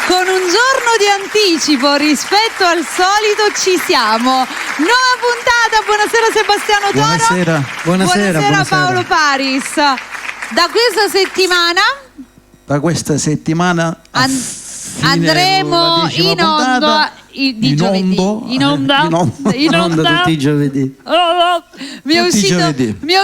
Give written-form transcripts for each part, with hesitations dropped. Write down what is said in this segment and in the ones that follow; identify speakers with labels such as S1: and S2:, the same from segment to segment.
S1: Con un giorno di anticipo rispetto al solito ci siamo. Nuova puntata, buonasera Sebastiano Toro.
S2: Buonasera
S1: Paolo Paris. Da questa settimana andremo in onda di giovedì. In onda
S2: tutti i giovedì.
S1: Mi è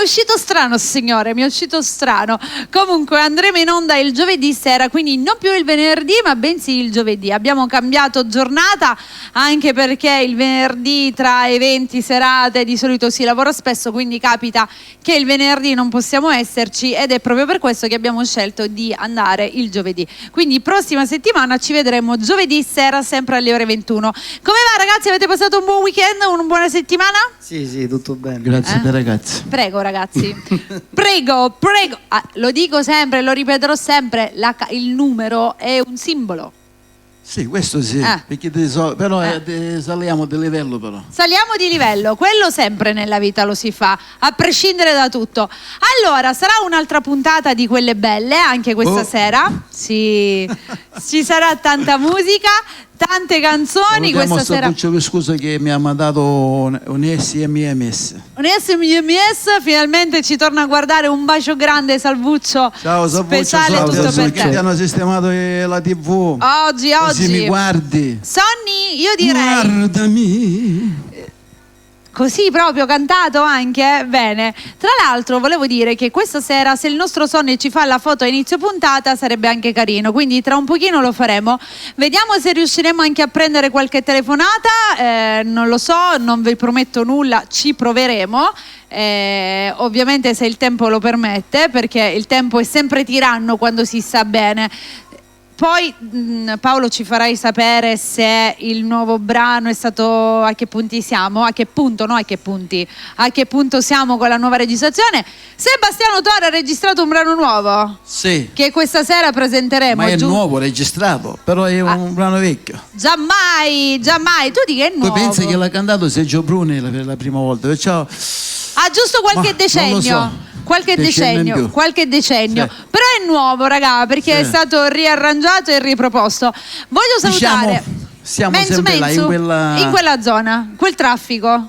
S1: uscito strano, signore, mi è uscito strano. Comunque andremo in onda il giovedì sera, quindi non più il venerdì, ma bensì il giovedì. Abbiamo cambiato giornata anche perché il venerdì tra eventi, serate, di solito si lavora spesso, quindi capita che il venerdì non possiamo esserci ed è proprio per questo che abbiamo scelto di andare il giovedì. Quindi prossima settimana ci vedremo giovedì sera sempre alle ore 21. Come va ragazzi? Avete passato un buon weekend? Una buona settimana?
S2: Sì, tutto bene.
S3: Grazie ragazzi.
S1: Prego ragazzi. prego. Lo dico sempre, lo ripeterò sempre, il numero è un simbolo.
S3: Sì, questo sì, perché però saliamo di livello però.
S1: Saliamo di livello, quello sempre nella vita lo si fa, a prescindere da tutto. Allora, sarà un'altra puntata di quelle belle, anche questa sera. Sì, ci sarà tanta musica, tante canzoni. Questa sera
S3: scusa che mi ha mandato un SMS.
S1: Un SMS, finalmente ci torna a guardare. Un bacio grande Salvuccio.
S3: Ciao Salvuccio,
S1: speciale tutto per te.
S3: Ti hanno sistemato la TV.
S1: Oggi
S3: Così mi guardi.
S1: Sonny, io direi
S3: guardami.
S1: Così proprio cantato anche? Bene. Tra l'altro volevo dire che questa sera, se il nostro Sonny ci fa la foto a inizio puntata, sarebbe anche carino, quindi tra un pochino lo faremo. Vediamo se riusciremo anche a prendere qualche telefonata, non lo so, non vi prometto nulla, ci proveremo. Ovviamente se il tempo lo permette, perché il tempo è sempre tiranno quando si sta bene. Poi Paolo ci farai sapere se il nuovo brano è stato, a che punti siamo, a che punto siamo con la nuova registrazione. Sebastiano Toro ha registrato un brano nuovo?
S3: Sì.
S1: Che questa sera presenteremo.
S3: Ma è nuovo, registrato, però è un brano vecchio.
S1: Giammai, tu di che è nuovo?
S3: Tu pensi che l'ha cantato Sergio Bruni per la prima volta? Perciò...
S1: giusto qualche decennio.
S3: Non lo so.
S1: Qualche decennio,
S3: sì.
S1: Però è nuovo raga, perché è stato riarrangiato e riproposto. Voglio salutare
S3: siamo sempre là
S1: in quella zona, quel traffico.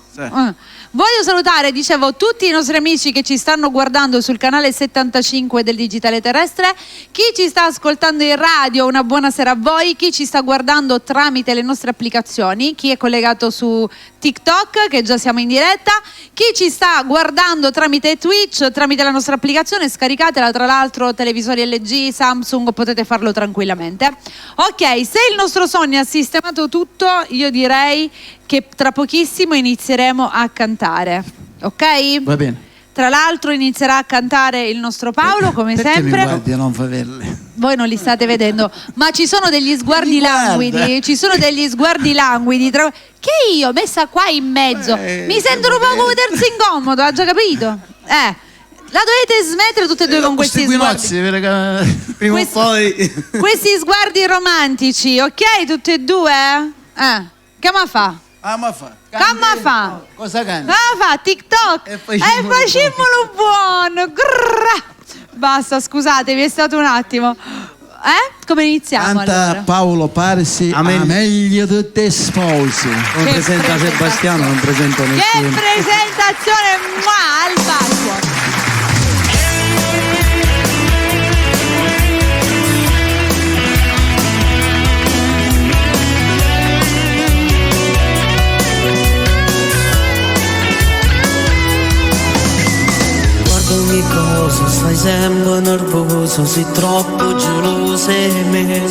S1: Voglio salutare, dicevo, tutti i nostri amici che ci stanno guardando sul canale 75 del Digitale Terrestre, chi ci sta ascoltando in radio, una buona sera a voi, chi ci sta guardando tramite le nostre applicazioni, chi è collegato su TikTok, che già siamo in diretta, chi ci sta guardando tramite Twitch, tramite la nostra applicazione, scaricatela, tra l'altro televisori LG, Samsung, potete farlo tranquillamente. Ok, se il nostro Sonny ha sistemato tutto, io direi che tra pochissimo inizieremo a cantare, ok?
S3: Va bene.
S1: Tra l'altro inizierà a cantare il nostro Paolo, come
S3: perché
S1: sempre.
S3: Mi guardi a non faverle?
S1: Voi non li state vedendo, ma ci sono degli sguardi languidi, che io messa qua in mezzo mi sento un po' come terzo incomodo, ha già capito? La dovete smettere tutte e due con questi sguardi.
S2: Prima o poi.
S1: Questi sguardi romantici, ok? Tutte e due? Che ma fa?
S3: Cosa canta?
S1: Fa TikTok e facciamolo buono. Basta, scusatevi, è stato un attimo. Come iniziamo?
S3: Canta allora? Paolo Parsi, meglio di te sposi.
S2: Non presenta Sebastiano, non presenta nessuno.
S1: Che presentazione al basso.
S4: Ogni cosa stai sempre nervoso, sei troppo geloso di me.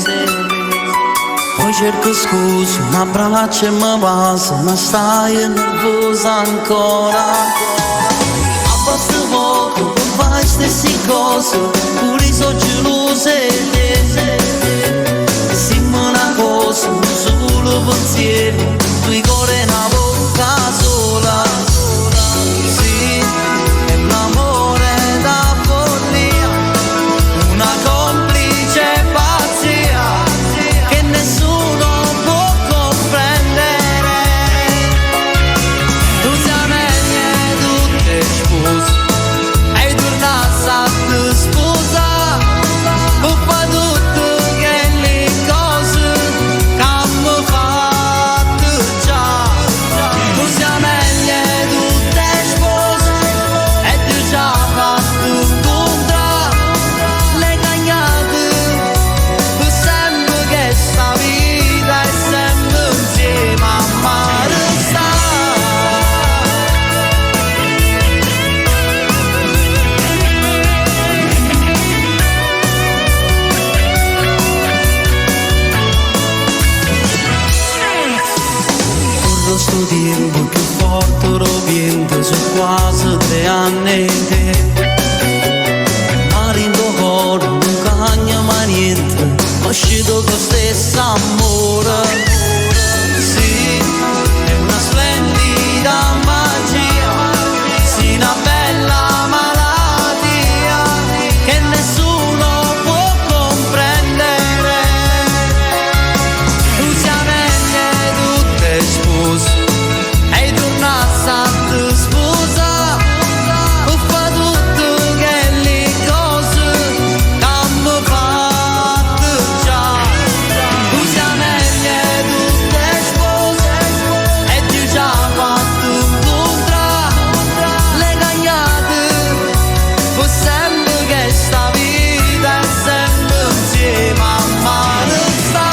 S4: Poi cerco scusa, un abbraccio e mi passa, ma stai nervosa ancora. Abbassa poco, fai stesse cose, pure sono geloso di te. Siamo una cosa, un solo pensiero, due cuori e una bocca sola.
S5: Scusa,
S4: sono quasi 3 anni mare in tuo cuore non cagna mai niente ho uscito con stesso amore sì, è una splendida magia sì, una bella malattia che nessuno può comprendere tu siamo tutte spose e tu nasci tu sposa o fa tutto che le cose che hanno fatto già tu siamo tutte spose e tu già fatto incontrare le cagnate fu sempre che sta vita è sempre insieme a mare sta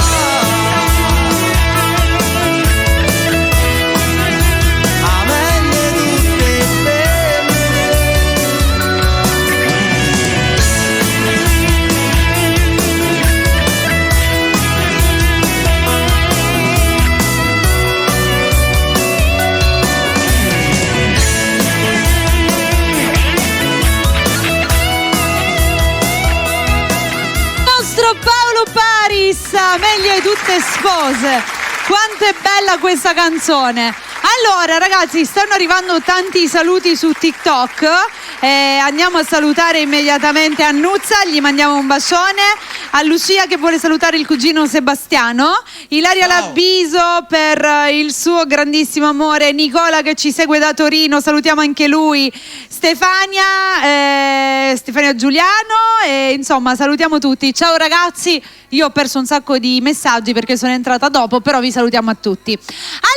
S1: Nostro Paolo Paris, meglio di tutte spose. Quanto è bella questa canzone. Allora ragazzi, stanno arrivando tanti saluti su TikTok, andiamo a salutare immediatamente Annuzza, gli mandiamo un bacione, a Lucia che vuole salutare il cugino Sebastiano, Ilaria Labbiso per il suo grandissimo amore, Nicola che ci segue da Torino, salutiamo anche lui, Stefania Giuliano e insomma salutiamo tutti. Ciao ragazzi, io ho perso un sacco di messaggi perché sono entrata dopo, però vi salutiamo a tutti.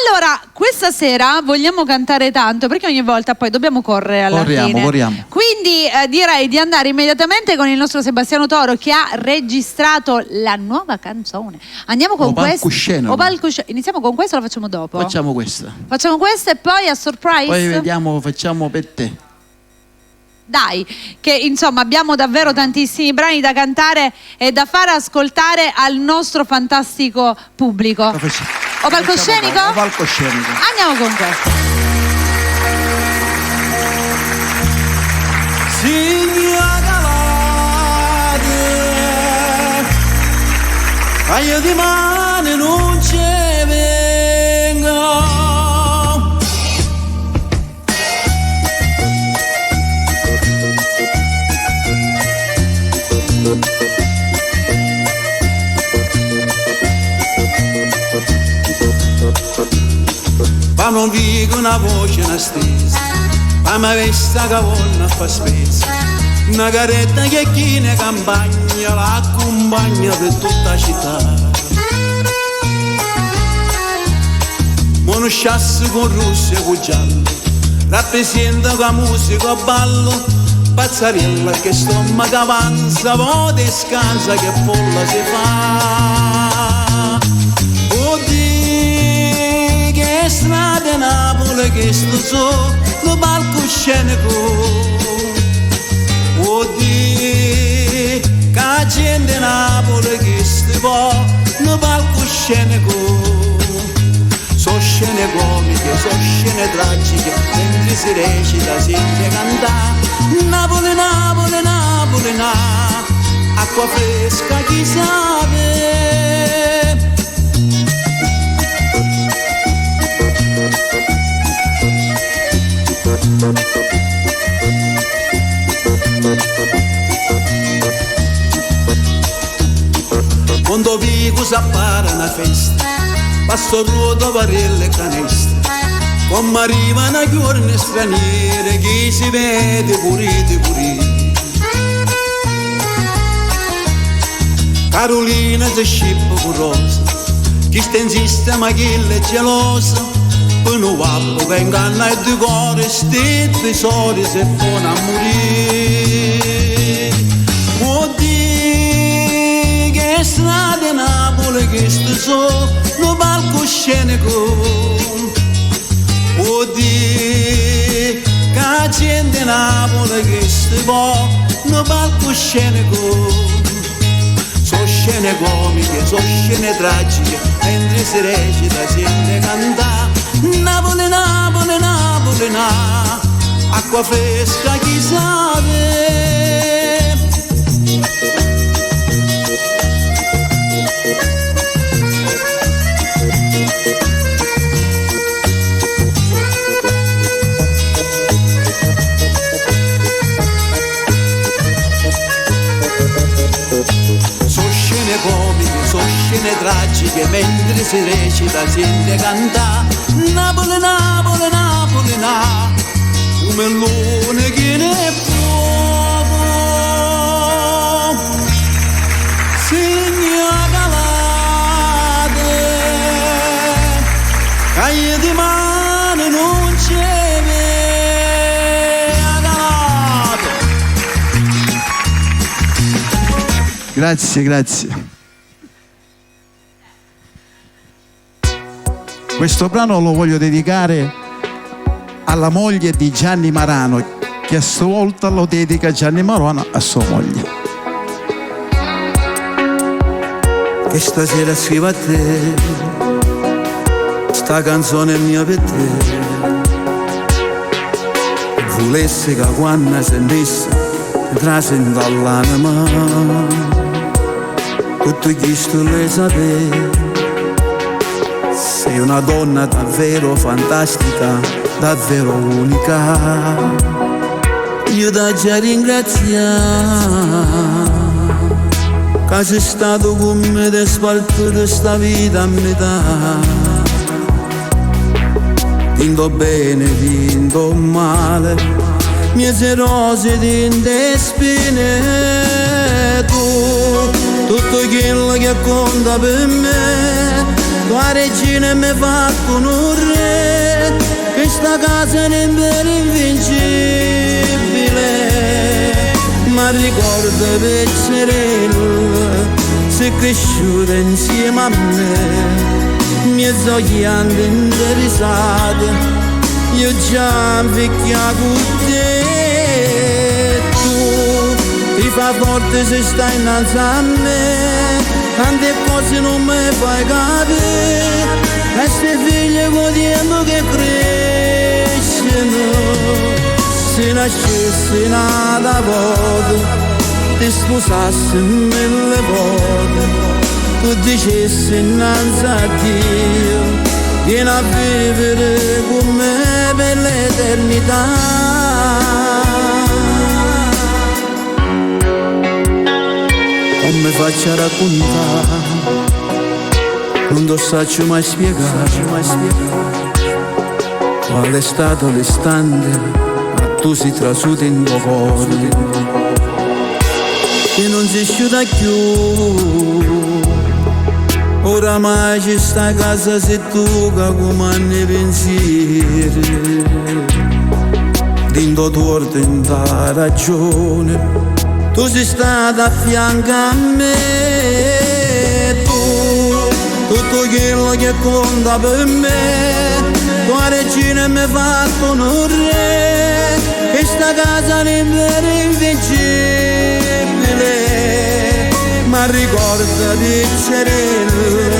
S1: Allora, questa sera vogliamo cantare tanto perché ogni volta poi dobbiamo correre alla fine.
S3: Corriamo.
S1: Quindi direi di andare immediatamente con il nostro Sebastiano Toro che ha registrato la nuova canzone. Andiamo con questa. Iniziamo con questa o la facciamo dopo?
S3: Facciamo questa.
S1: Facciamo questa e poi a surprise?
S3: Poi vediamo, facciamo per te.
S1: Dai, che insomma abbiamo davvero tantissimi brani da cantare e da far ascoltare al nostro fantastico pubblico. O palcoscenico?
S3: O palcoscenico.
S1: Andiamo con questo.
S4: Paio di mani non ci vengo ma non dico una voce una stessa ma mi vesta che vuole fa spesa una caretta che chi ne campagna la accompagna per tutta la città monosciasse con rosso e con giallo rappresenta la musica a ballo pazzarella che stomaco avanza voda e scansa che folla si fa oddio che strada Napoli che sto solo palcoscenico oddio che gente Napoli che sto no palcoscenico so scene comiche, so scene tragiche mentre si recita, sente cantare Napoli, Napoli, Napoli, acqua fresca chi sa quando vivo s'appare una festa passo ruoto varelle e canestre come arrivano giorni straniere che si vede puriti puriti Carolina si scippa con rosa chi sta in sistema chi è gelosa per un uomo che inganna il tuo cuore sti tesori se buona a morire oddio che strade Napoli che sto solo palcoscenico oddio che gente Napoli che sto no palcoscenico so scene comiche, so scene tragiche mentre si recita, sente cantare Napoli, Napoli, Napoli, acqua fresca chi sa. Sono scene tragiche mentre si recita, sente cantare Napoli, Napoli, Napoli, un mellone che ne fuoco segna calate caglie di mano non c'è calate.
S3: Grazie, grazie. Questo brano lo voglio dedicare alla moglie di Gianni Marano, che a sua volta lo dedica Gianni Marano a sua moglie.
S4: Che stasera scrivo a te, sta canzone è mia per te. Volesse che quando sentisse, trasendo all'anima, tutto questo lei sapeva. Sei una donna davvero fantastica, davvero unica. Io da già ringraziare che sei stato con me e spalto sta vita a metà. Tinto bene, tinto male, mie rose, tinte spine. Tu, tutto quello che conta per me, tua regina mi ha fatto un re, questa casa è invincibile, ma ricordo Peccerello, sei cresciuta insieme a me, mie zogliande interessate, io già invecchiato con te, tu ti fa forte se stai innanzi a me. Tante cose non mi fai capire, queste figlie con tempo che crescono. Se nascesse nata volta, ti sposassi mille volte, tu dicessi innanzi a Dio, vieni a vivere con me per l'eternità. Non mi faccia raccontare, non lo saccio mai spiegare qual è stato l'istante, ma tu sei trasuto in tuo cuore e non sei sciuta più. Oramai ci sta a casa se tu che comandi pensieri, dentro torto in ta ragione. Tu sei stata a fianco a me, tu, tutto quello che conta per me, tua regina mi ha fatto un re, questa casa è invincibile, ma ricorda Peccerello,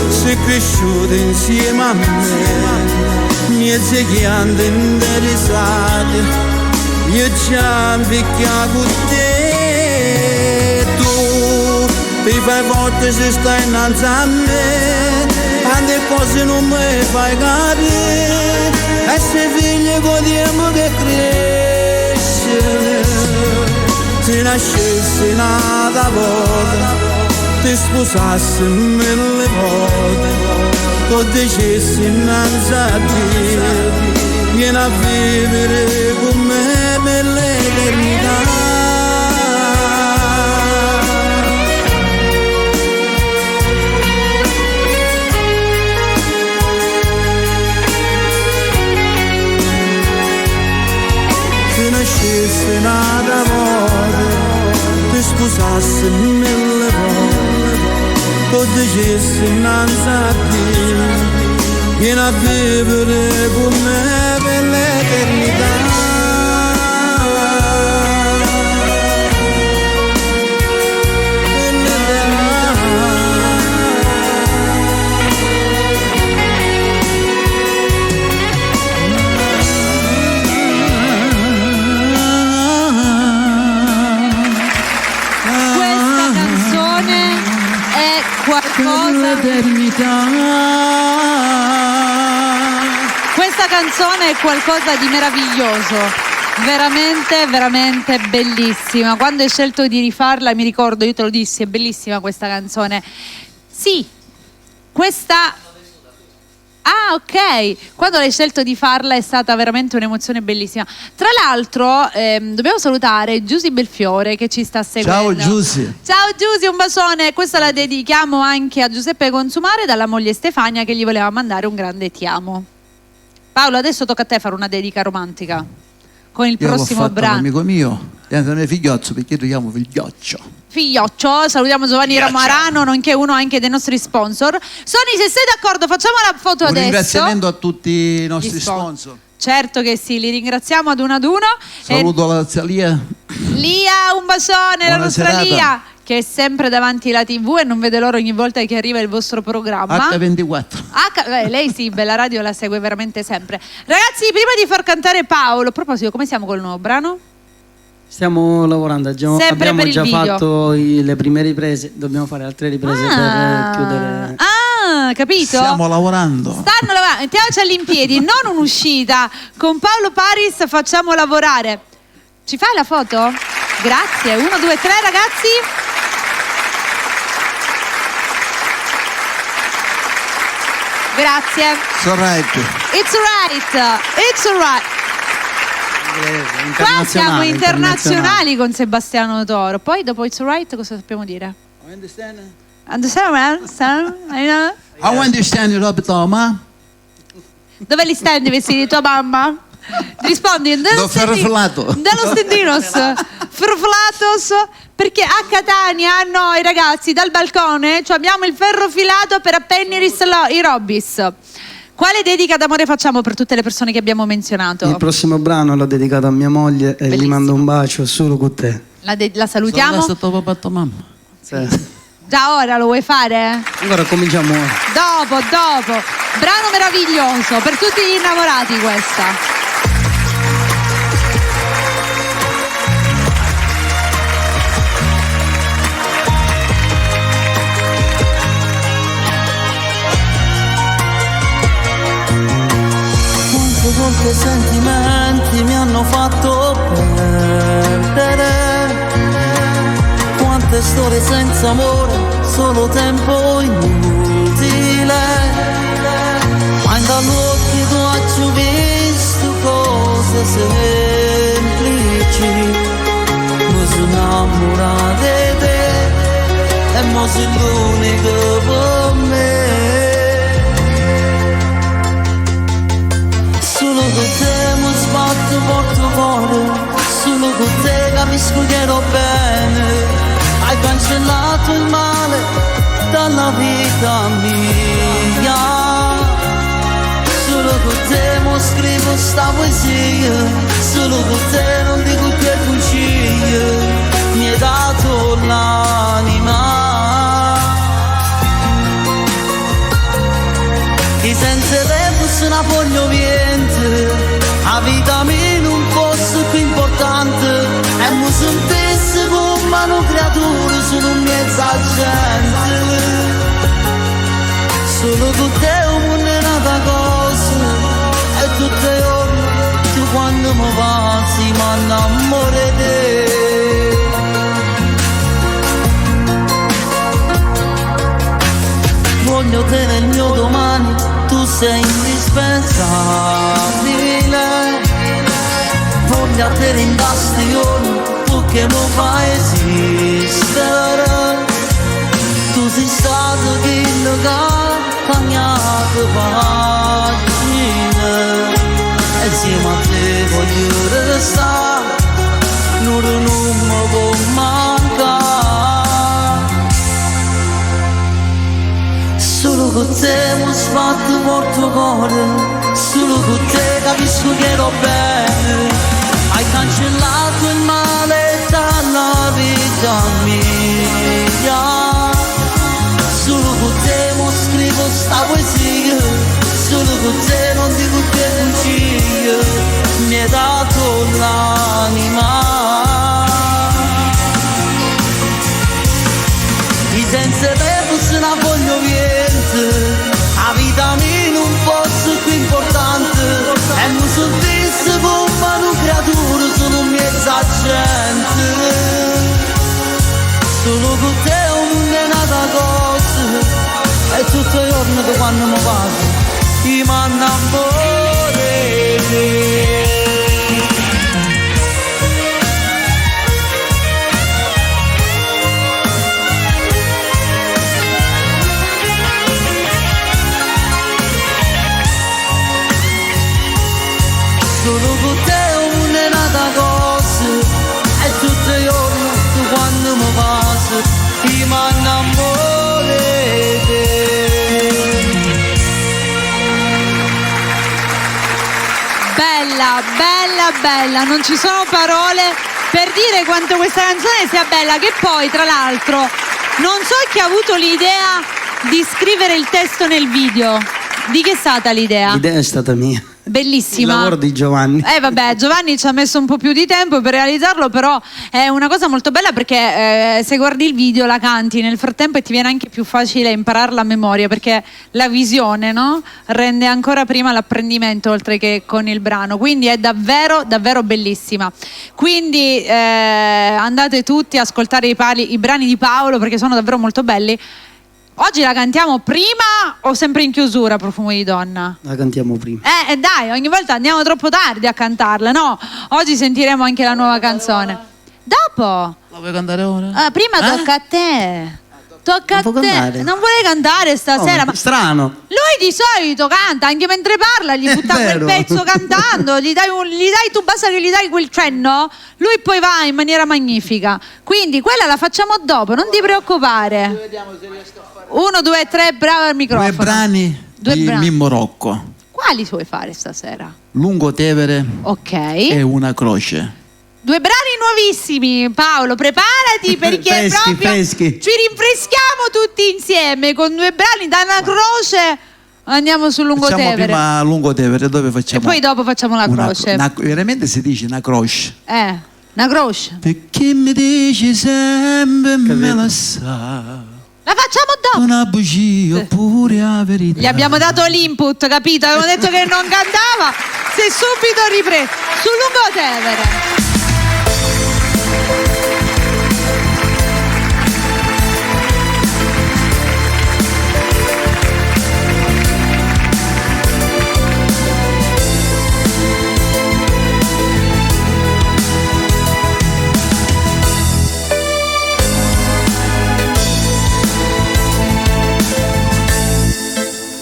S4: sei cresciuta insieme a me, mie zegliande interessate, io già invecchiato con te. Ti fai forte se stai innanzi a me, tante cose non mi fai capire, essere figlie con tempo che cresce. Se nascesse nata volta, ti sposassi mille volte, tu dicessi innanzi a Dio, vieni a vivere con me per l'eternità. Se nata volta, ti scusassi mille volte, tu dicessi innanzi a Dio, vieni a vivere con me per l'eternità.
S1: Questa canzone è qualcosa di meraviglioso, veramente, veramente bellissima. Quando hai scelto di rifarla, mi ricordo, io te lo dissi, è bellissima questa canzone. Sì, questa... Ah, ok. Quando l'hai scelto di farla è stata veramente un'emozione bellissima. Tra l'altro, dobbiamo salutare Giusy Belfiore che ci sta seguendo.
S3: Ciao Giusy.
S1: Ciao Giusy, un bacione. Questa la dedichiamo anche a Giuseppe Consumare dalla moglie Stefania che gli voleva mandare un grande ti amo. Paolo, adesso tocca a te fare una dedica romantica con il prossimo brano.
S3: Amico mio, è un figliozzo, perché lo chiamo figlioccio.
S1: Figlioccio, salutiamo Giovanni Marano, nonché uno anche dei nostri sponsor. Sony, se sei d'accordo, facciamo la foto adesso.
S3: Un ringraziamento a tutti i nostri sponsor.
S1: Certo che sì, li ringraziamo ad uno.
S3: Saluto la zia Lia.
S1: Lia, un bacione,
S3: buona
S1: la nostra
S3: serata.
S1: Lia, che è sempre davanti alla TV e non vede l'ora ogni volta che arriva il vostro programma.
S3: H24.
S1: Lei sì, bella radio, la segue veramente sempre. Ragazzi, prima di far cantare Paolo, a proposito, come siamo col nuovo brano?
S2: Stiamo lavorando, abbiamo
S1: per il
S2: già
S1: video.
S2: fatto le prime riprese, dobbiamo fare altre riprese per chiudere.
S1: Ah, capito?
S3: Stiamo lavorando.
S1: Stanno lavorando, mettiamoci all'impiedi, non un'uscita. Con Paolo Paris facciamo lavorare. Ci fai la foto? Grazie. 1, 2, 3 ragazzi. Grazie.
S3: It's alright.
S1: It's alright. It's alright. Qua siamo internazionali con Sebastiano Toro. Poi dopo It's alright cosa sappiamo dire? Understand?
S3: I understand you, Roberto, ma?
S1: Dove li stendi i vestiti di tua mamma? Rispondi
S3: Dallo
S1: stendinos Fruflatos, perché a Catania a noi ragazzi dal balcone abbiamo il ferro filato per appenniris i Robis. Quale dedica d'amore facciamo per tutte le persone che abbiamo menzionato?
S2: Il prossimo brano l'ho dedicato a mia moglie e gli mando un bacio solo con te.
S1: La salutiamo?
S3: Mamma.
S2: Sì.
S1: Già ora lo vuoi fare?
S2: Allora cominciamo.
S1: Dopo. Brano meraviglioso per tutti gli innamorati questa.
S4: Quanti sentimenti mi hanno fatto perdere, quante storie senza amore, solo tempo inutile, ma dagli occhi tu hai visto cose semplici, mi sono innamorato di te e mo sei l'unico per me. Solo con te mi sbatto porto cuore, solo con te capisco che ero bene, hai cancellato il male dalla vita mia, solo con te mi scrivo sta poesia, solo con te non dico che bugie, mi hai dato l'anima. Che senza te fosse una voglio niente, la vita mia non fosse più importante, e mi sentisse come una creatura, sono in mezzo a gente. Solo con te ho un'altra cosa, e tutte le ore, tu quando mi passi mi innamoro di te. Voglio te nel mio domani, tu sei indispensabile, voglio te in bastione, tu che mi fai esistere, tu sei stato quello che ha cambiato pagine, e insieme a te voglio restare, non mi può mancare. Solo con te mi sbatto porto cuore, solo con te capisco che ero bene, hai cancellato il male dalla vita mia, solo con te mi scrivo sta poesia, solo con te non dico che bugie, mi hai dato l'anima. Senza te fosse la voglio niente, la vita mia non fosse più importante, e non sono visto come una creatura, sono mezza gente, solo con te non è nata cosa, e tutto il giorno che quando mi passo, ti mando amore. Solo con te non è nata cosa, e tutto il giorno tu quando mi passi ti mando amore.
S1: Bella, bella, bella, non ci sono parole per dire quanto questa canzone sia bella, che poi tra l'altro non so chi ha avuto l'idea di scrivere il testo nel video. Di che è stata l'idea?
S2: L'idea è stata mia.
S1: Bellissima.
S2: Il lavoro di Giovanni.
S1: Vabbè, Giovanni ci ha messo un po' più di tempo per realizzarlo, però è una cosa molto bella perché se guardi il video la canti nel frattempo e ti viene anche più facile impararla a memoria, perché la visione, no? Rende ancora prima l'apprendimento oltre che con il brano, quindi è davvero davvero bellissima. Quindi andate tutti a ascoltare i brani di Paolo perché sono davvero molto belli. Oggi la cantiamo prima o sempre in chiusura, Profumo di donna?
S2: La cantiamo prima.
S1: Dai, ogni volta andiamo troppo tardi a cantarla, no? Oggi sentiremo anche la nuova canzone. Dopo?
S3: La vuoi cantare ora?
S1: Prima tocca a te. Tocca a
S2: Non può
S1: te.
S2: cantare?
S1: Non vuole cantare stasera,
S2: Oh,
S1: ma
S2: strano.
S1: lui di solito canta, anche mentre parla, gli butta quel
S2: vero.
S1: pezzo cantando, gli dai tu, basta che gli dai quel cenno, lui poi va in maniera magnifica. Quindi quella la facciamo dopo, non ti preoccupare. 1, 2, 3, bravo al microfono.
S3: Due brani
S1: Due
S3: di
S1: brani.
S3: Mimmo Rocco.
S1: Quali vuoi fare stasera?
S3: Lungo Tevere
S1: Ok.
S3: e Una croce.
S1: 2 brani nuovissimi, Paolo, preparati perché
S2: Freschi,
S1: proprio
S2: freschi.
S1: ci rinfreschiamo tutti insieme con 2 brani da una croce. Andiamo sul Lungo
S3: Facciamo
S1: Tevere.
S3: prima Lungo Tevere, dove
S1: E
S3: facciamo
S1: poi dopo facciamo la croce.
S3: veramente si dice una croce.
S1: Una croce.
S3: Perché mi dici sempre me la sa,
S1: La facciamo dopo.
S3: una bugia oppure la verità.
S1: Gli abbiamo dato l'input, capito? Avevamo detto che non cantava. Si è subito ripreso. Sul Lungo Tevere.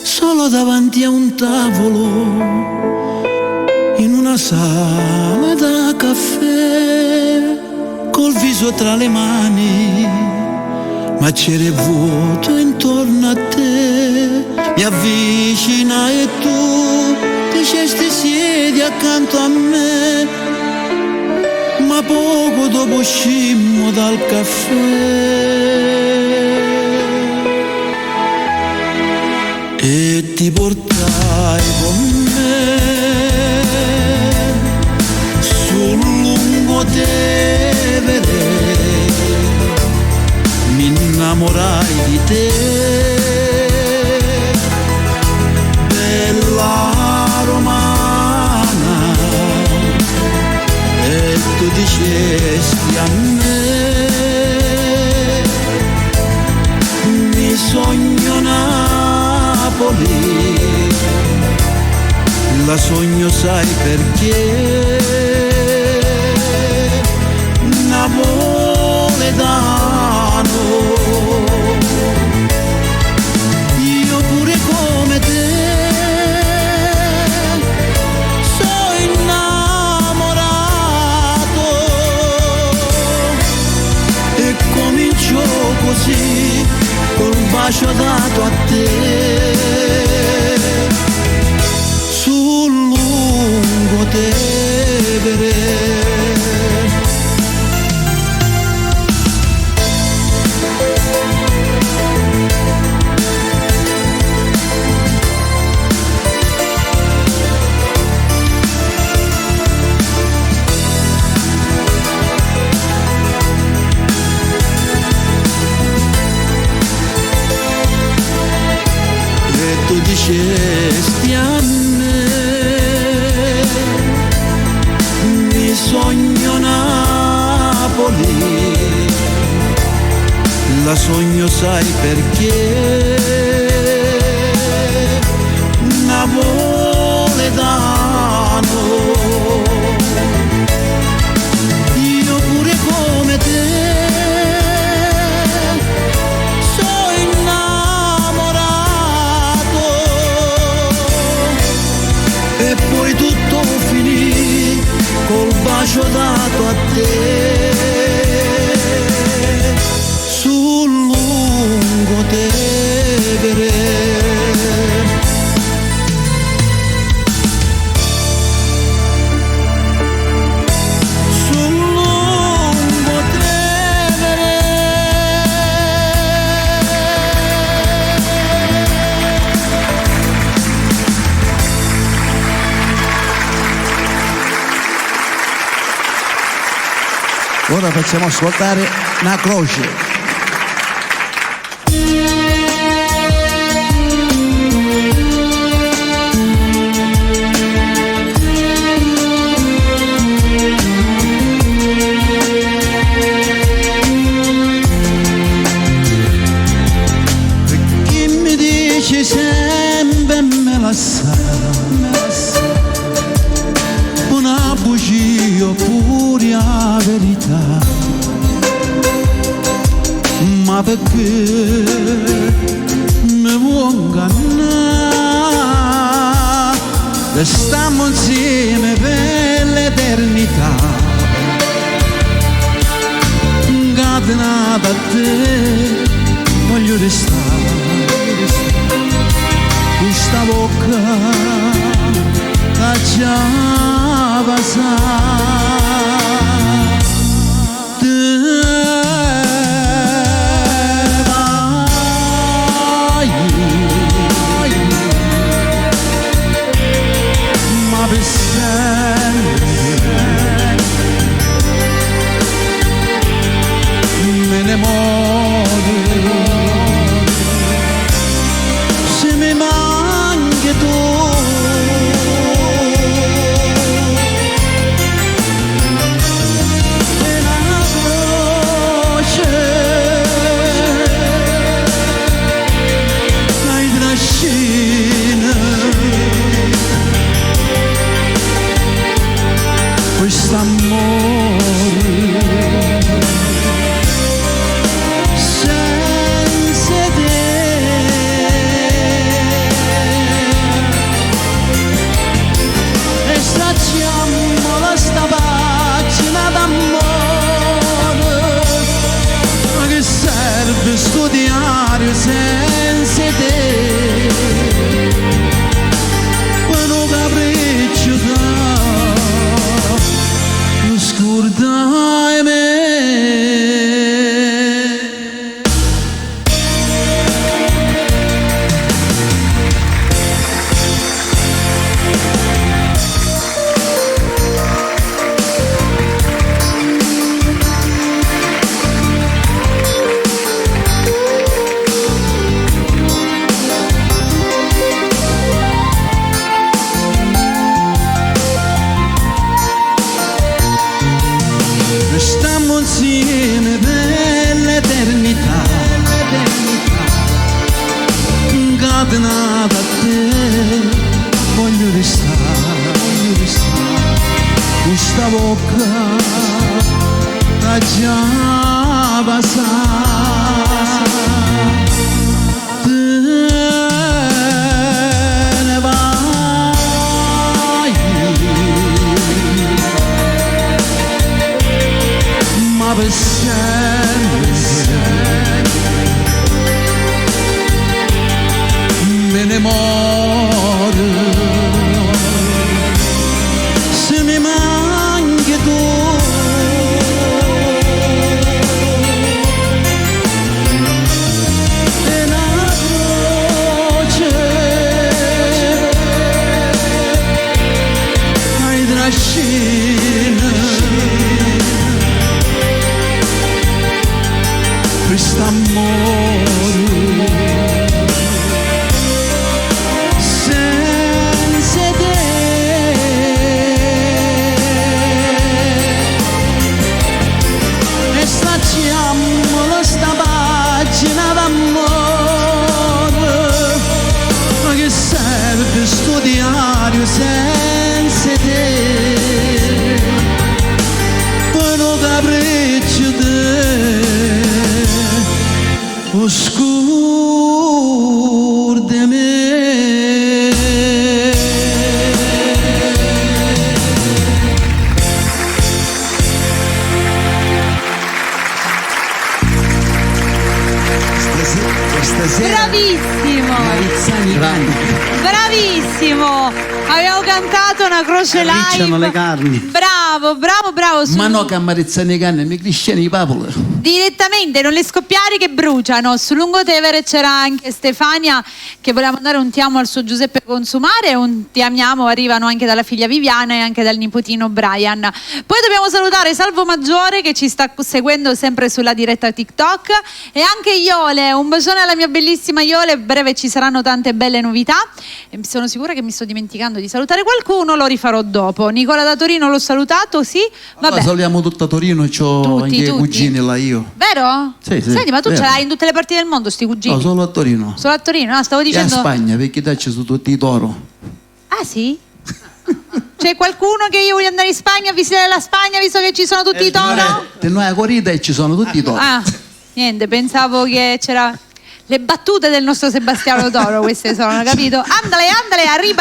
S4: Solo davanti a un tavolo, in una sala da caffè, col viso tra le mani, ma c'era vuoto intorno a te. Mi avvicina e tu dicesti siedi accanto a me, ma poco dopo uscimmo dal caffè. E ti portai con me sul Lungo Tevere, mi innamorai di te, bella romana, e tu dicesti a me, mi sogno Napoli, la sogno sai perché, napoletano, io pure come te sono innamorato, e comincio così col bacio dato a te sul Lungo Tevere. questi anni mi sogno Napoli, la sogno sai perché napoletano, io pure come te sono innamorato, e poi tutto finì col bacio dato a te sul lungo Tevere.
S3: Ora facciamo ascoltare una croce.
S4: Chi mi dice sempre me la sa, una bugia oppure la verità, ma perché mi vuoi ingannare? Restiamo insieme per l'eternità, incatenata a te voglio restare, questa bocca che già passa. Studiare senza te, quando capriccio da non scordai me. Stiamo insieme per l'eternità, incatenata a te voglio restare, questa bocca che già passa. Per sempre me ne
S2: sur de me.
S3: Stasera
S1: Bravissimo! Bravissimo! Abbiamo cantato una croce
S2: Ricciano le
S1: live.
S2: carni.
S1: Bravo.
S3: ma no che ammarizzano i cani, mi cristiani i papoli.
S1: Direttamente, non le scoppiare che bruciano. Su Lungotevere c'era anche Stefania che voleva mandare un ti amo al suo Giuseppe Consumare, un ti amiamo arrivano anche dalla figlia Viviana e anche dal nipotino Brian. Poi dobbiamo salutare Salvo Maggiore che ci sta seguendo sempre sulla diretta TikTok e anche Iole, un bacione alla mia bellissima Iole, a breve ci saranno tante belle novità e sono sicura che mi sto dimenticando di salutare qualcuno, lo rifarò dopo. Nicola da Torino l'ho salutato, sì? Vabbè.
S3: Allora, salutiamo tutta Torino, c'ho anche i cugini là io.
S1: Vero?
S3: Sì.
S1: Senti, ma tu
S3: vero.
S1: ce l'hai in tutte le parti del mondo sti cugini?
S3: No, solo a Torino.
S1: Solo a Torino? No, stavo
S3: E a
S1: dicendo...
S3: Spagna, perché là ci sono tutti i toro.
S1: Ah sì? C'è qualcuno che io voglio andare in Spagna a visitare la Spagna visto che ci sono tutti i toro?
S3: Te noi a corrida e ci sono tutti i toro.
S1: Ah, niente, pensavo che c'era... Le battute del nostro Sebastiano Toro, queste sono, capito? Andale, arriva!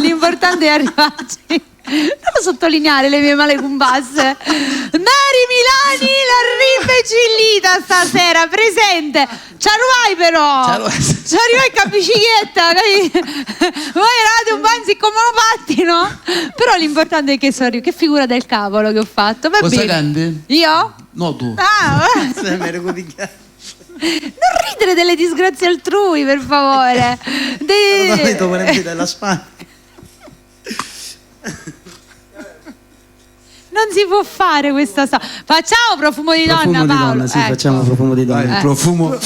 S1: L'importante è arrivarci. Devo sottolineare le mie male combasse. Mary Milani, la rimbecillita stasera, presente. Ci arrivai però. Ci arrivai capicicchietta. Voi eravate un po' come monopattino. Però l'importante è che sono arrivata. Che figura del cavolo che ho fatto. Va
S3: Cosa
S1: bene.
S3: canti?
S1: Io?
S3: No, tu.
S1: Ah, non ridere delle disgrazie altrui, per favore.
S2: della Spagna.
S1: Non si può fare questa Facciamo profumo di donna,
S2: Profumo di
S1: Paolo.
S2: donna, sì,
S1: Ecco.
S2: facciamo profumo di donna.
S3: Vai, profumo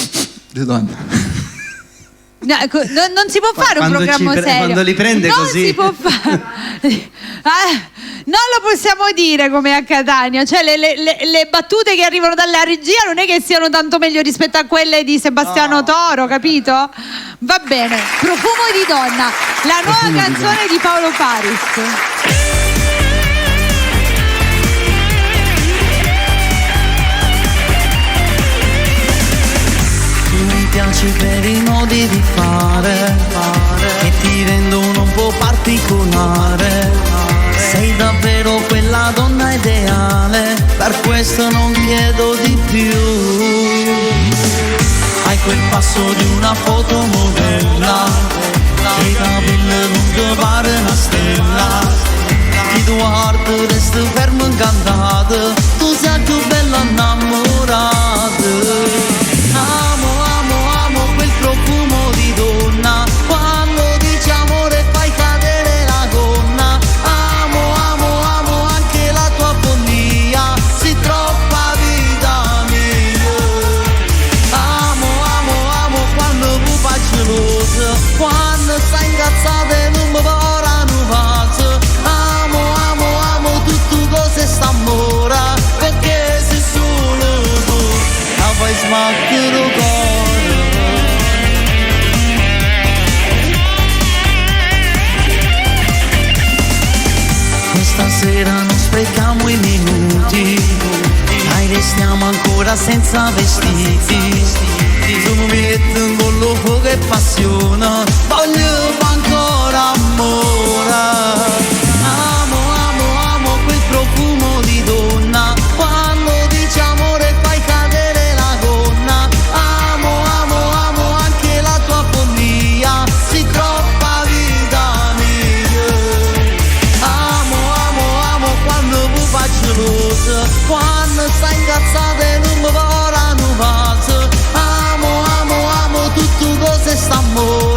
S3: di donna.
S1: No, non si può fare un
S2: Quando
S1: programma serio.
S2: quando li prende
S1: non
S2: così.
S1: Si può fare. Non lo possiamo dire come a Catania. Cioè le battute che arrivano dalla regia non è che siano tanto meglio rispetto a quelle di Sebastiano Toro, capito? Va bene. Profumo di donna, la nuova canzone di Paolo Paris.
S4: Mi piaci per i modi di fare che ti rendono un po' particolare. Sei davvero quella donna ideale, per questo non chiedo di più. Hai quel passo di una fotomodella, i capelli lunghi pare una stella. Ti guardo, resto fermo incantato, tu sei più bella innamorata. Amo quel profumo di donna, quando dici amore fai cadere la gonna. Amo anche la tua follia, si troppa vita mia. Amo quando tu fai gelosa, quando stai incazzata e non mi vorranno faccia. Amo tutto cose sta mora, perché sei solo tu, la fai smaccare il cuore. Questa sera non sprechiamo i minuti, dai restiamo ancora senza vestiti. Tu mi metti in collo fuoco e passione, voglio ancora amore. Amo quel profumo di donna, quando dici amore fai cadere la gonna. Amo anche la tua follia, si troppa vita mia. Amo quando mi fai gelosa, quando stai incazzata e non mi vorranno faccia. Amo tutto cose sta amore.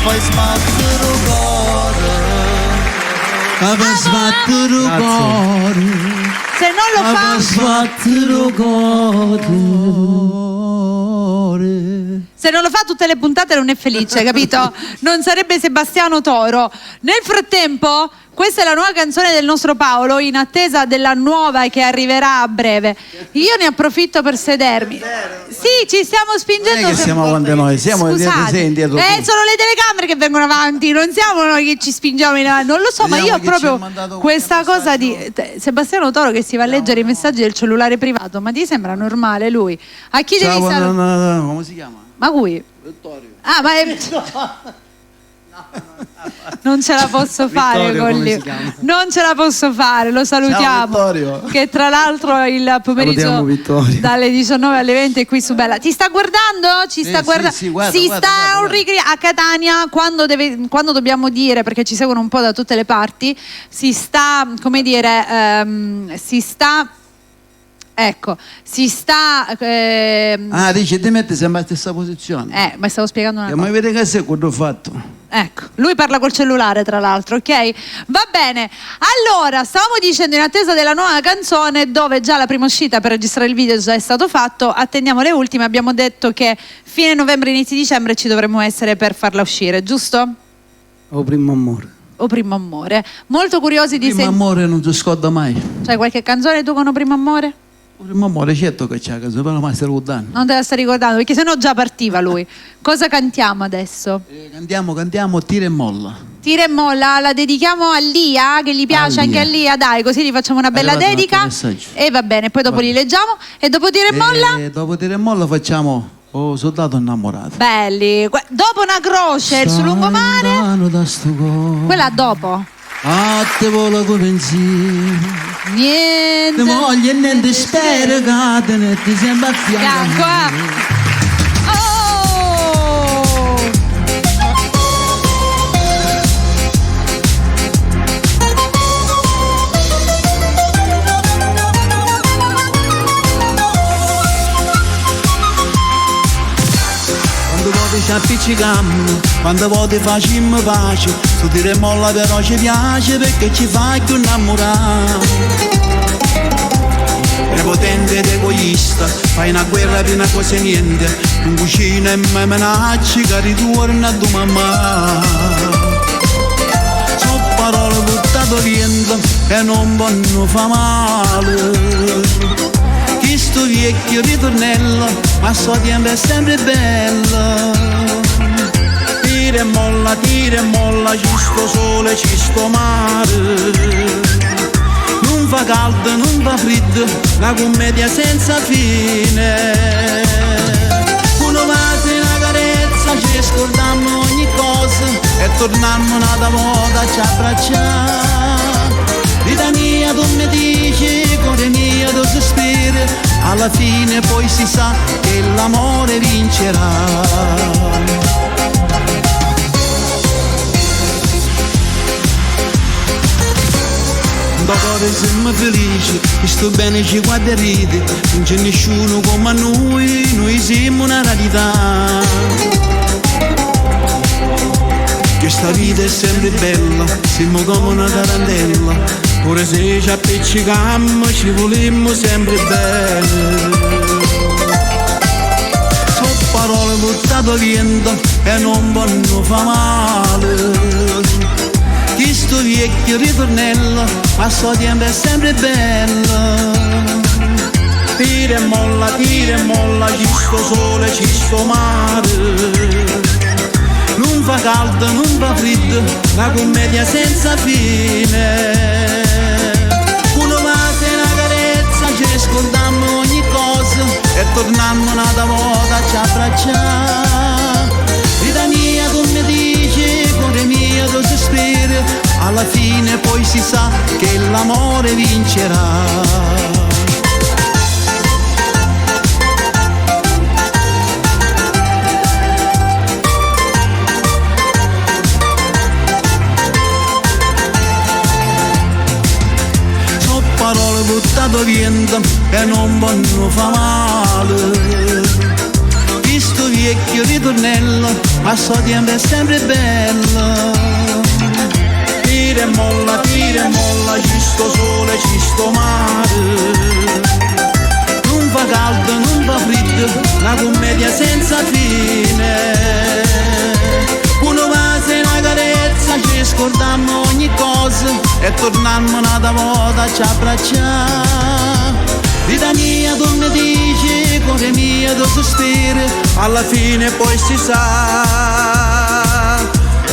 S5: fai sbattere il cuore, mi fai sbattere il cuore,
S1: Se non lo
S5: mi fai
S1: fa,
S5: sbattere il cuore.
S1: se non lo fa tutte le puntate non è felice, capito? Non sarebbe Sebastiano Toro. Nel frattempo, questa è la nuova canzone del nostro Paolo, in attesa della nuova che arriverà a breve. Io ne approfitto per sedermi. Sì, ci stiamo spingendo.
S3: Non è che siamo avanti noi, siamo
S1: Scusate.
S3: indietro.
S1: Sono le telecamere che vengono avanti, non siamo noi che ci spingiamo in avanti. Non lo so, ma io ho
S3: Vediamo chi ci ha
S1: proprio
S3: mandato
S1: questa
S3: qualche
S1: cosa di Sebastiano Toro che si va a leggere i messaggi del cellulare privato. Ma ti sembra normale lui? A chi devi
S3: Ciao,
S1: salutare?
S3: come si chiama?
S1: Ma cui?
S3: Vittorio.
S1: Ah, ma è... Non ce la posso fare
S2: Vittorio,
S1: con
S2: come
S1: lui.
S2: si chiama?
S1: Non ce la posso fare, lo salutiamo.
S3: Ciao, Vittorio.
S1: Che tra l'altro il pomeriggio
S2: Salutiamo Vittorio.
S1: dalle 19 alle 20 è qui su Bella. Ti sta guardando? Ci sta
S3: sì,
S1: guardando?
S3: sì, guarda,
S1: Si
S3: guarda,
S1: sta
S3: guarda.
S1: a Catania quando dobbiamo dire, perché ci seguono un po' da tutte le parti, si sta, come dire,
S3: Dice ti metti sempre alla stessa posizione.
S1: ma stavo spiegando una cosa.
S3: Ma vedi che sei quello ho fatto?
S1: Ecco, lui parla col cellulare tra l'altro, ok? Va bene, allora stavamo dicendo in attesa della nuova canzone, dove già la prima uscita per registrare il video già è stato fatto, attendiamo le ultime, abbiamo detto che fine novembre, inizi dicembre ci dovremmo essere per farla uscire, giusto?
S2: O primo amore.
S1: O Primo Amore. Molto curiosi di
S3: Primo
S1: sentire.
S3: amore non si scorda mai.
S1: C'hai qualche canzone tu con O Primo Amore?
S3: Primo amore certo che c'è casa, però mai stai ricordando.
S1: Non te la stai ricordando perché sennò già partiva lui. Cosa cantiamo adesso?
S3: Cantiamo Tira e molla.
S1: Tira e molla, la dedichiamo a Lia, che gli piace
S3: A
S1: anche a Lia, dai, così gli facciamo una bella
S3: arrivato un
S1: dedica.
S3: altro messaggio.
S1: E va bene, poi dopo li leggiamo. E dopo Tira e molla?
S3: Dopo Tira e molla facciamo Oh soldato innamorato.
S1: Belli. Dopo una croce sul lungomare.
S3: Lontano da sto cuore.
S1: Quella dopo.
S3: A te vola come pensiero.
S1: Niente.
S3: Te voglio e niente spero che te ne ti sembra a fianco.
S1: Bianco, Oh!
S5: Quando volte ci appiccichiamo, quando volte facciamo pace, su Tira e molla però ci piace perché ci fa più innamorare. Prepotente ed egoista, fai una guerra per una cosa e niente, non cucina e mi minacci che ritorna a tua mamma. Sono parole buttate vento e non vanno fa male. Questo vecchio ritornello, ma so tempo è sempre bello. Tira e molla, ci sto sole, ci sto mare. Non fa caldo, non fa freddo, la commedia senza fine. Una mano e una carezza, ci scordiamo ogni cosa e torniamo una volta a ci abbracciare. Vita mia tu mi dici, cuore mio tu sospiri, alla fine poi si sa che l'amore vincerà. Dopo siamo felici, che sto bene ci guarda e ride, non c'è nessuno come noi siamo una rarità. Questa vita è sempre bella, siamo come una tarantella, pure se ci appiccichiamo ci volemmo sempre bene. Sono parole buttate vento e non vanno fa male. Questo vecchio ritornello, ma so tempo è sempre bello. Tira e molla, ci sto sole, ci sto mare. Non fa caldo, non fa freddo, la commedia senza fine. Una mano e una carezza, ci scordiamo ogni cosa e torniamo una volta a ci abbracciare. Vita mia tu mi dici, cuore mio tu sospiri, alla fine poi si sa che l'amore vincerà. Parole buttate vento e non vanno fa male. Questo vecchio ritornello, ma so tempo è sempre bello. Tira e molla, ci sto sole, ci sto mare. Non fa caldo, non fa freddo, una commedia senza fine. Uno va se una carezza, ci scordiamo ogni cosa e torniamo un'altra volta a ci abbracciare. Vita mia, tu mi dici, cuore mio, tu sospiri, alla fine poi si sa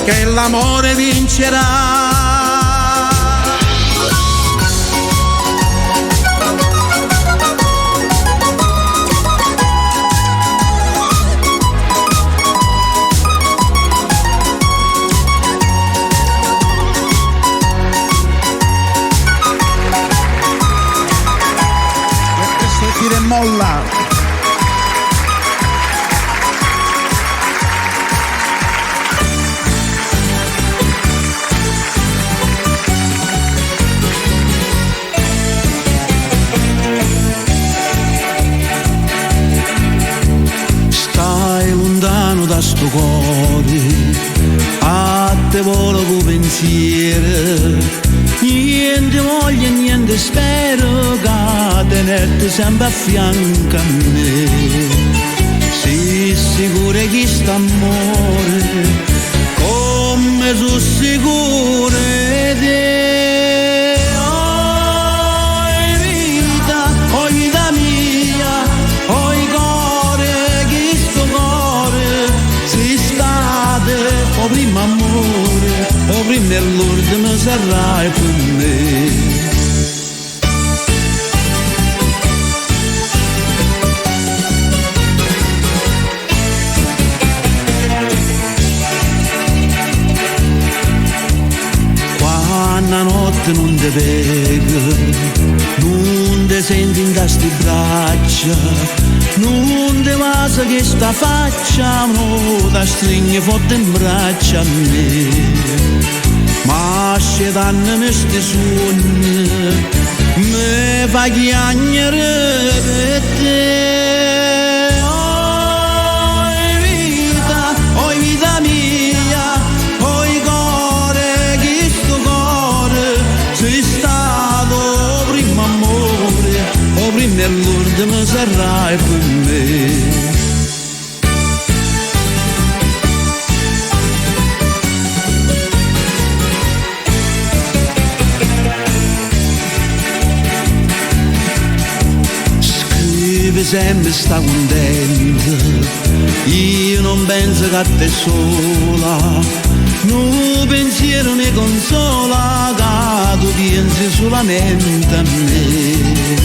S5: che l'amore vincerà.
S3: Tira e molla.
S5: Stai lontano da sto cuore, a te volo con pensiero. Niente voglio, niente spero che tenerti sempre a fianco a me. Sii sicura che sta amore, come sono sicura di te. Oh vita mia, oh cuore, che sto cuore, sei state, oh primo amore, oh prima e l'ultimo sarai per me. Quando notte non ti vedo, non ti senti in queste braccia, non ti passa che sta faccia, non ti stringi forte in braccia a me. Ma scetanno mi sti sogni, mi fa chiagnere per te. Oh vita mia, oh cuore, che sto cuore, sei stato primo amore, oh prima e l'ultimo sarai per me. Sempre sta contenta, io non penso che a te sola, no pensiero mi consola, che tu pensi solamente a me.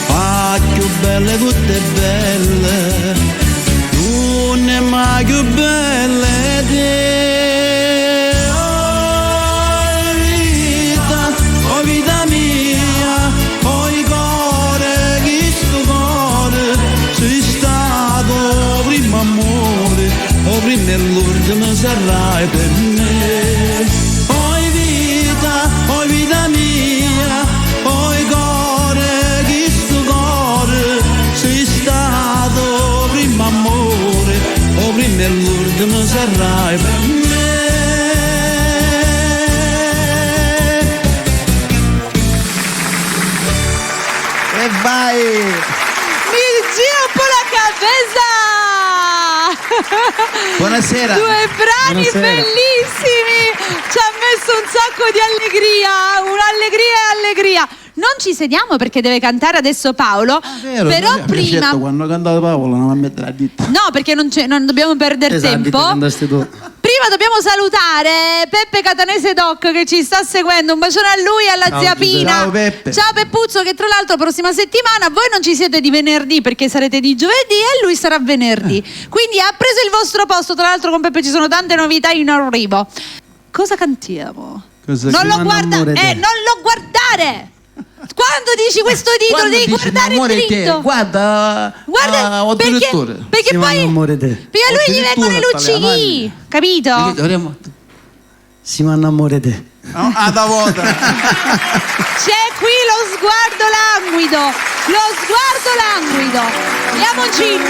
S5: Ah, più belle tutte belle, non è mai più belle te. Oh vita mia, oh cuore, che sto cuore, sei stato primo amore, oh prima e l'ultimo sarai per me. Oh vita mia, oh cuore, che sto cuore, sei stato primo amore, oh prima e l'ultimo sarai per me.
S3: E vai!
S1: Mi giro un po' la cabeza!
S3: Buonasera!
S1: Due brani
S2: Buonasera.
S1: bellissimi! Ci ha messo un sacco di allegria, un'allegria e allegria. Non ci sediamo perché deve cantare adesso Paolo,
S3: Vero,
S1: però
S3: mi ha
S1: prima...
S3: detto quando ha cantato Paolo non va a mettere la ditta.
S1: No, perché non dobbiamo perdere
S2: Esatto,
S1: tempo.
S2: cantaste tu.
S1: Prima dobbiamo salutare Peppe Catanese Doc che ci sta seguendo. Un bacione a lui e alla
S2: Ciao,
S1: zia
S2: Giuseppe.
S1: Pina.
S3: Ciao, Peppe.
S1: Ciao Peppuzzo, che tra l'altro prossima settimana voi non ci siete di venerdì perché sarete di giovedì e lui sarà venerdì. Quindi ha preso il vostro posto. Tra l'altro con Peppe ci sono tante novità in arrivo. Cosa cantiamo?
S3: Cosa
S1: Non
S3: che-
S1: lo guarda, non lo guardare! Quando dici questo titolo
S3: Quando
S1: devi
S3: dici
S1: guardare
S3: amore te,
S1: dritto.
S3: guarda,
S1: Guarda, perché
S2: Si
S1: poi
S2: manda amore te.
S1: perché a lui gli vengono i luccichi, capito?
S3: dovremmo...
S2: Si manda amore te.
S3: da volta.
S1: C'è qui lo sguardo languido, lo sguardo languido. Andiamo Gin.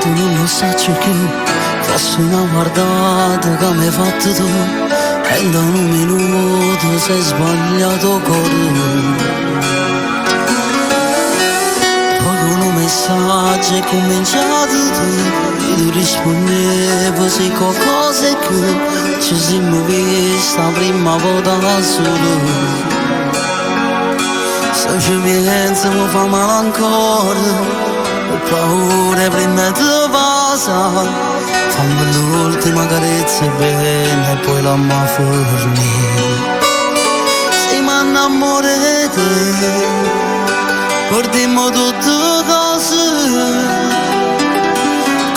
S4: Non lo so più, forse una guardata che mi hai fatto tu e in un minuto sei sbagliato cuore. Poi con un messaggio hai cominciato tu e tu rispondevo se qualcosa è che ci siamo visti la prima volta da solo. Se ci penso mi fa male ancora, ho paura prima di passa, fammi l'ultima carezza bene e poi la mi fermi. Se mi innamoro di te, portiamo tutte cose,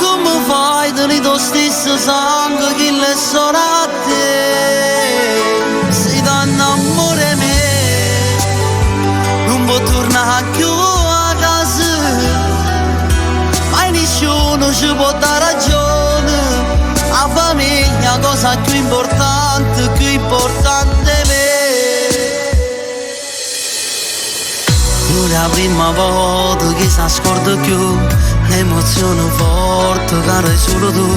S4: come fai di tuo stesso sangue che le sono a te. Se ti innamori di me, non può tornare più a casa, mai nessuno ci può dare ragione. La famiglia cosa più importante è me. Non è la prima volta che si scorda più l'emozione forte che hai solo tu.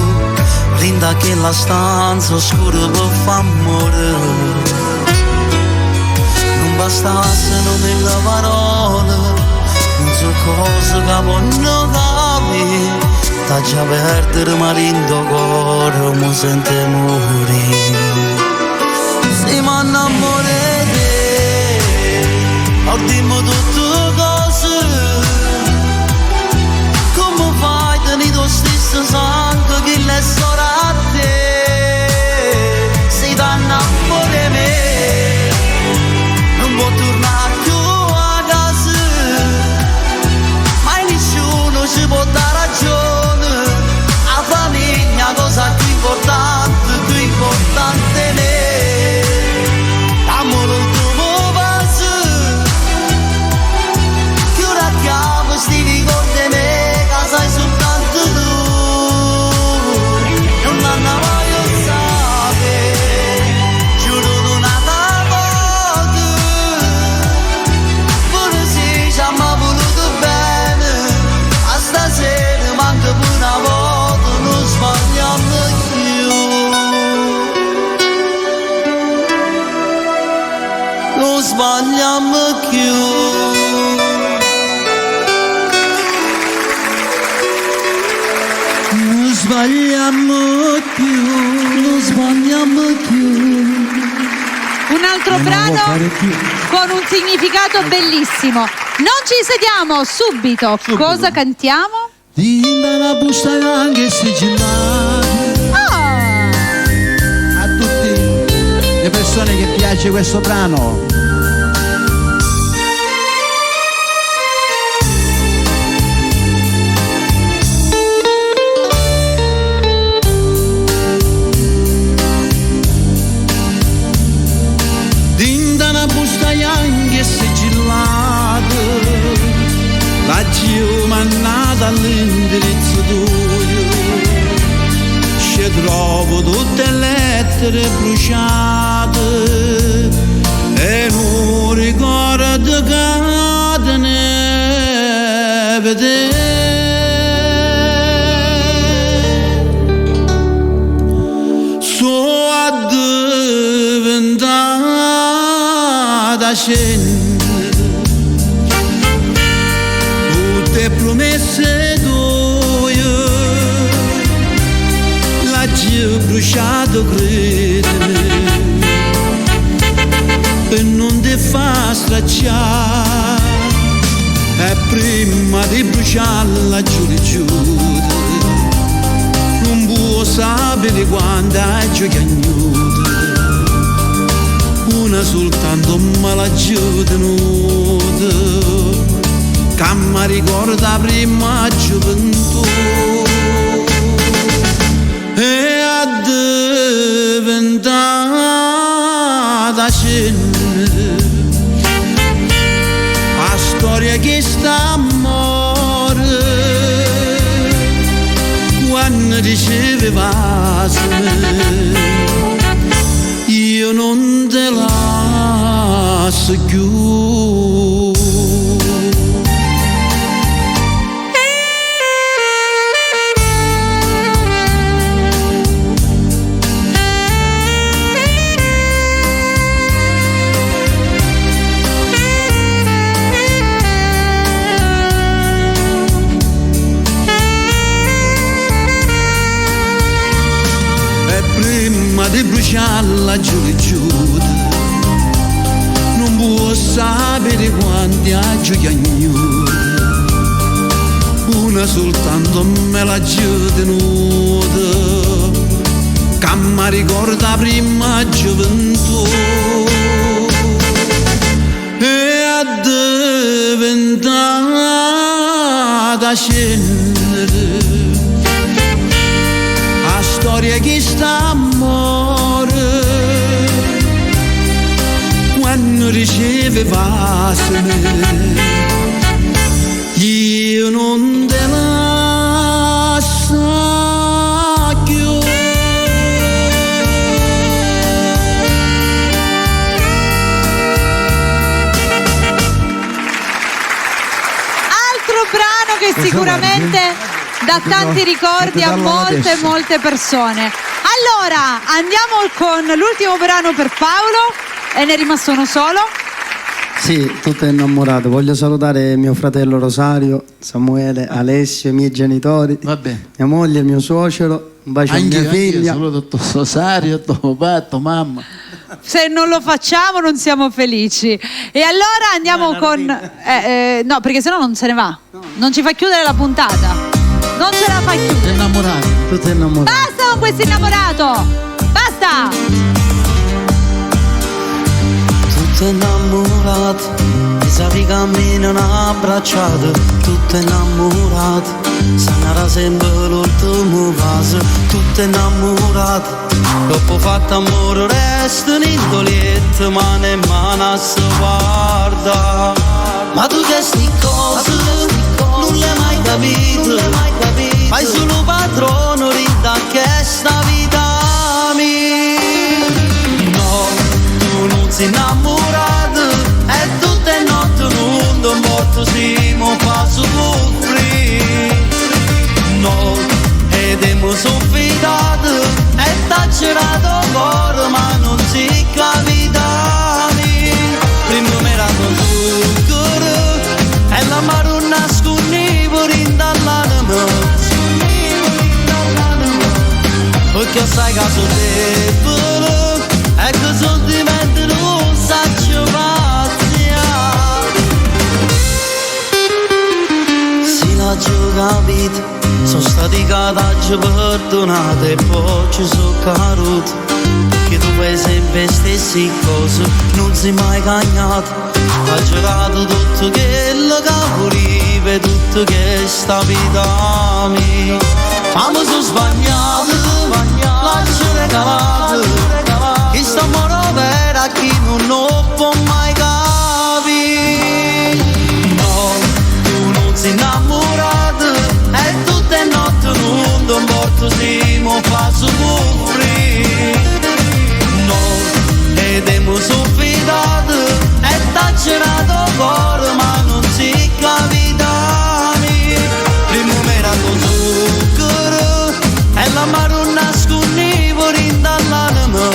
S4: Rinda che la stanza oscura per far morire. Non bastassero mille parole, non so cosa che possono capire. T'ha già perdere ma rindo cuore mi sente morire. Se mi innamoro di te, ordimo tutte cose, come fai di tuo stesso sangue che le sono a te. Se ti innamori di me, non può tornare più a casa, mai nessuno ci può dare ragione. La famiglia cosa più importante è me. Amore il tuo passo, che ora chiamo sti ricordi di me, che sai soltanto tu. Non l'hanno voglio sapere, giuro non la voglio. Pure se ci hanno voluto bene, a stasera manca pure una volta, non sbagliamo più. Non sbagliamo più.
S5: Non sbagliamo più, non sbagliamo più.
S1: Un altro brano con un significato bellissimo. Non ci sediamo subito. Cosa cantiamo?
S5: Dinda la busta anche sigillata.
S3: A tutte le persone che piace questo brano.
S5: Dinda la busta anche sigillata, la giumannata all'indirizzo tuo, ci trovo tutte le lettere bruciate e non ricordo che ne vedere. So addiventata scena, tutte promesse tue, la giù bruciato credere e non ti fa stracciare, e prima di bruciarla giù non può sapere quando è giochiagnuta, una soltanto me l'ha giù tenuta, che mi ricorda prima gioventù e addiventata scena, a storia che sta a morire quando diceva io non te lascio più. Di bruciarla giù e giù, non può sapere quanti aggi agnuti, una soltanto me l'ha giù tenuta, che mi ricorda prima gioventù e è diventata cenere. Storia che sta a morire quando riceve passame io non te lascio più.
S1: Altro brano che sicuramente dà tanti ricordi a molte persone. Allora andiamo con l'ultimo brano per Paolo e ne è rimasto uno solo.
S2: Sì, tutto innamorato. Voglio salutare mio fratello Rosario, Samuele, Alessio, i miei genitori, mia moglie, mio suocero, un bacio a mia figlia.
S3: Saluto tuo Rosario, tuo papà, tua mamma.
S1: Se non lo facciamo non siamo felici. E allora andiamo con no, perché sennò non se ne va. Non ci fa chiudere la puntata. Non ce la fai più.
S3: Sei innamorato.
S2: Tutto innamorato.
S1: Basta con questo innamorato. Basta.
S4: Tutto innamorato, pensavi camminano abbracciato. Tutto innamorato, sarà sempre l'ultimo passo. Tutto innamorato, dopo fatto amore restano indoliette, mano in mano si guarda. Ma tu che sti cose non le hai mai capito, fai solo padrone rinda che sta vita mia. No, tu non sei innamorato, e tutte notte non morto siamo fa soffrire. No, ed emo soffidato, e t'ha girato cuore ma non si capita mia. Prima mi era con zucchero, e la maronna sconnivo rindall'anima. Perché sai caso debole, e che sentimenti non saccio pazzia. Si la capito, sono stati cataggi perdonati e poi ci sono caduti. Che tu fai sempre stessi cose, non sei mai cagnato. Ha girato tutto quello che volevi, tutto che sta vita mia. Ma mi sono sbagliato, lascio regalato, che sta amore vera chi non lo può mai capire. No, tu non sei innamorato, e tutte notte non morto siamo fa soffrire. No, ed emo soffidato, e t'ha girato cuore ma non si capita mia. Prima mi era con zucchero, e la maronna sconnivo rindall'anima.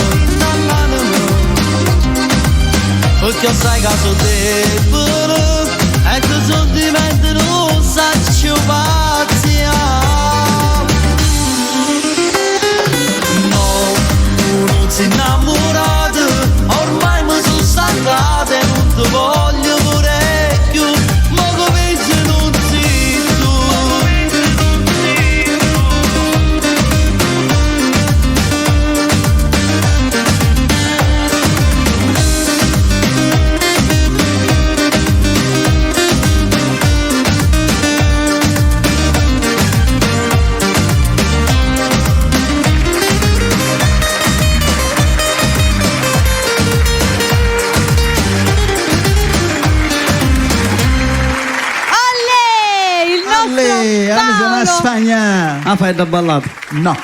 S4: Perché sai caso debole, e che sentimenti non saccio pazzia. No, tu non sei innamorato, ormai mi sono stancato e non ti voglio pure più. Ma come se non sei tu.
S2: La fai da ballata?
S3: No.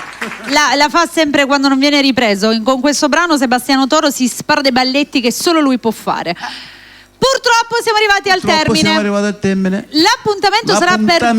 S1: La fa sempre quando non viene ripreso. Con questo brano Sebastiano Toro si spara dei balletti che solo lui può fare. Purtroppo siamo arrivati al termine. L'appuntamento sarà per...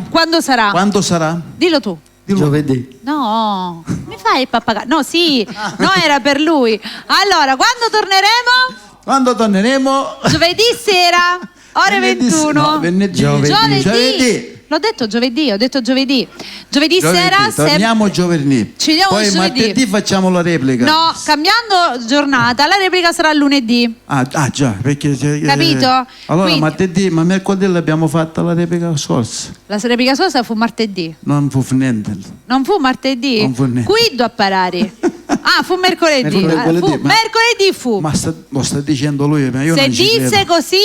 S1: Quando sarà?
S3: Quando sarà?
S1: Dillo tu.
S2: Giovedì.
S1: No, mi fai il pappagallo? No, sì, no, era per lui. Allora, quando torneremo?
S3: Quando torneremo?
S1: Giovedì sera, ore 21.
S3: No, giovedì.
S1: L'ho detto giovedì, ho detto giovedì. Giovedì sera.
S3: Torniamo giovedì.
S1: Ci vediamo
S3: poi
S1: giovedì.
S3: Martedì facciamo la replica.
S1: No, cambiando giornata, la replica sarà lunedì.
S3: Ah già, perché...
S1: Capito?
S3: Allora
S1: Quindi,
S3: martedì, ma mercoledì l'abbiamo fatta la replica scorsa.
S1: la replica scorsa fu martedì.
S3: Non fu niente.
S1: Non fu martedì?
S3: Non fu niente.
S1: Quiddo a parare. Ah, fu mercoledì. Mercoledì fu.
S3: Ma lo sta dicendo lui, ma io
S1: Se
S3: non ci credo.
S1: disse così,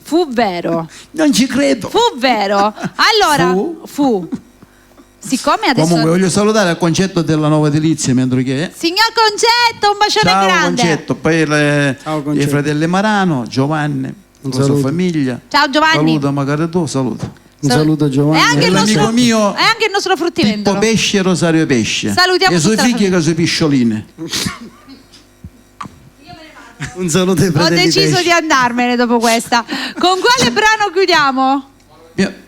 S1: fu vero.
S3: Non ci credo.
S1: Fu vero. Allora, fu. Siccome adesso...
S3: Comunque voglio salutare il concetto della Nuova Delizia, mentre che...
S1: Signor Concetto, un bacione
S3: Ciao
S1: grande.
S3: Concetto, poi i fratelli Marano, Giovanni, la sua famiglia.
S1: Ciao Giovanni.
S3: Saluto magari tu, saluto.
S2: Un saluto Giovanni.
S1: È anche il nostro,
S3: l'amico mio
S1: è anche il nostro fruttivendolo.
S3: Pippo Pesce e Rosario Pesce.
S1: Salutiamo
S3: e i suoi
S1: tutta la
S3: figli che sono piscioline.
S2: Un saluto ai
S1: Ho
S2: fratelli
S1: deciso
S2: Pesce.
S1: di andarmene dopo questa. Con quale brano chiudiamo?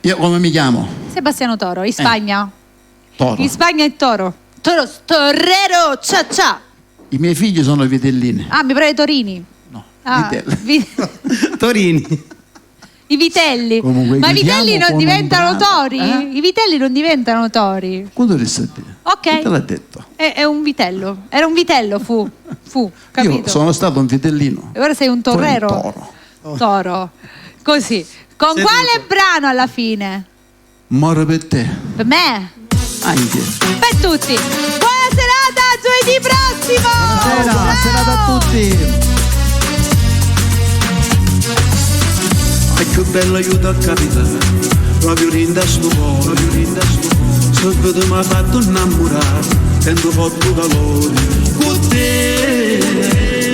S3: Io come mi chiamo?
S1: Sebastiano Toro, in Spagna.
S3: Toro.
S1: In Spagna è Toro. Toro, Torrero, cia cia.
S3: I miei figli sono i vitellini.
S1: Ah, mi prende Torini.
S3: No,
S1: vi-
S2: Torini.
S1: I vitelli.
S3: Comunque,
S1: Ma i vitelli
S3: chiudiamo
S1: non
S3: con
S1: diventano
S3: un brano.
S1: tori? I vitelli non diventano tori.
S3: Quando lo sa dire?
S1: Ok.
S3: Chi te l'ha detto?
S1: È un vitello. Era un vitello, fu, capito?
S3: Io sono stato un vitellino.
S1: E ora sei un torrero.
S3: Toro.
S1: Toro. Così. Con quale brano alla fine?
S3: Moro per te.
S1: Per me?
S3: Anche.
S1: Per tutti. Buona serata, giovedì prossimo!
S3: Buona serata a tutti.
S5: E più bello aiuto a capitare, proprio rinda sto cuore, se mi ha fatto innamorare, sento forte calore, con te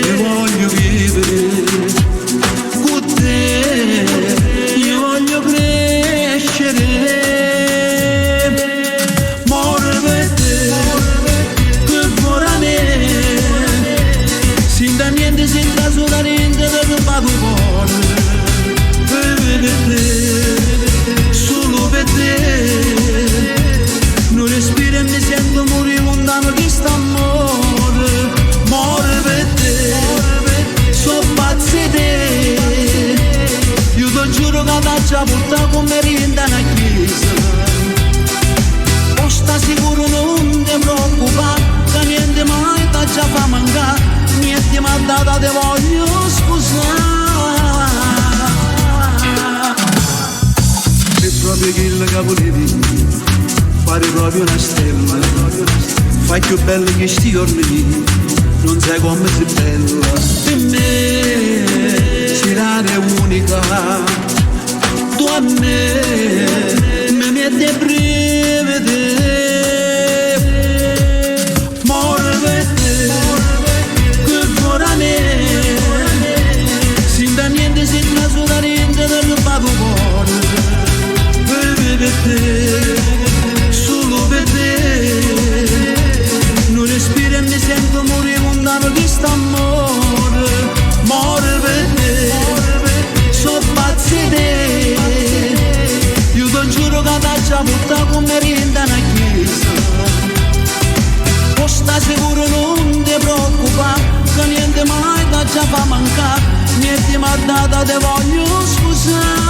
S5: io voglio vivere, con te io voglio crescere, muore per te, che vorrà me, senza niente, senza solamente per rubato cuore. Solo per te non respiro e mi sento morire lontano di st'amore, muore per te, so pazzi di te, io ti giuro che ti già portato come rinda una chiesa, o sta sicuro non ti preoccupare, che niente mai ti già fa mancare, niente mi ha dato te voglio scusare. Proprio quello che volevi, fare proprio una stella, fai più bello che sti giorni, non sai come sei bella, per me serata unica, tu a me mi metti a brividi, muore per te, che vorrà me, senza niente, senza sola niente, per rubato cuore. Per te, solo per te, non respiro e mi sento morire lontano di st'amore, muore per te, so pazzi di te, io ti giuro che ti già portato come rinda una chiesa, o sta sicuro non ti preoccupare, che niente mai ti già fa mancare, niente mi ha dato te voglio scusare.